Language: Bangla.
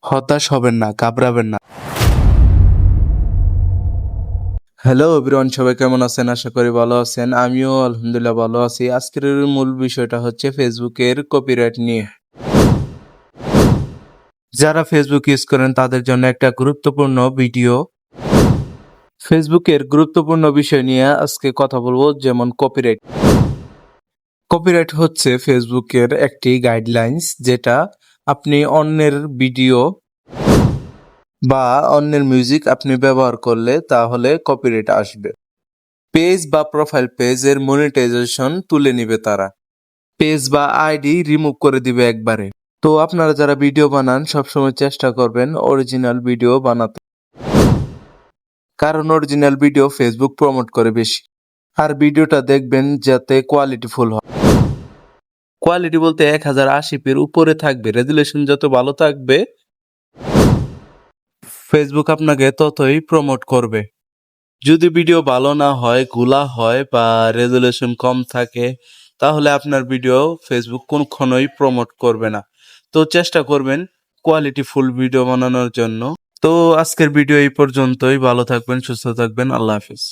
হতাশ হবেন না, ঘাবড়াবেন না। হ্যালো এভরিওয়ান, সবাই কেমন আছেন? আশা করি ভালো আছেন। আমিও আলহামদুলিল্লাহ ভালো আছি। আজকের মূল বিষয়টা হচ্ছে ফেসবুকের কপিরাইট নিয়ে। যারা ফেসবুক ইউজ করেন তাদের জন্য একটা গুরুত্বপূর্ণ ভিডিও। ফেসবুকের গুরুত্বপূর্ণ বিষয় নিয়ে আজকে কথা বলবো, যেমন কপিরাইট। কপিরাইট হচ্ছে ফেসবুকের একটি গাইডলাইন্স, যেটা আপনি অন্যের ভিডিও বা অন্যের মিউজিক আপনি ব্যবহার করলে তাহলে কপিরাইট আসবে। পেজ বা প্রোফাইল পেজের মনিটাইজেশন তুলে নিবে তারা। পেজ বা আইডি রিমুভ করে দিবে একবারে। তো আপনারা যারা ভিডিও বানান সবসময় চেষ্টা করবেন অরিজিনাল ভিডিও বানাতে, কারণ অরিজিনাল ভিডিও ফেসবুক প্রমোট করে বেশি। আর ভিডিওটা দেখবেন যাতে কোয়ালিটিফুল হয়। কোয়ালিটি বলতে 1080p উপরে থাকবে। রেজুলেশন যত ভালো থাকবে ফেসবুক আপনাকে ততই প্রমোট করবে। যদি ভিডিও ভালো না হয়, ঘোলা হয় বা রেজুলেশন কম থাকে, তাহলে আপনার ভিডিও ফেসবুক কোনক্ষণই প্রমোট করবে না। তো চেষ্টা করবেন কোয়ালিটি ফুল ভিডিও বানানোর জন্য। তো আজকের ভিডিও এই পর্যন্তই। ভালো থাকবেন, সুস্থ থাকবেন। আল্লাহ হাফিজ।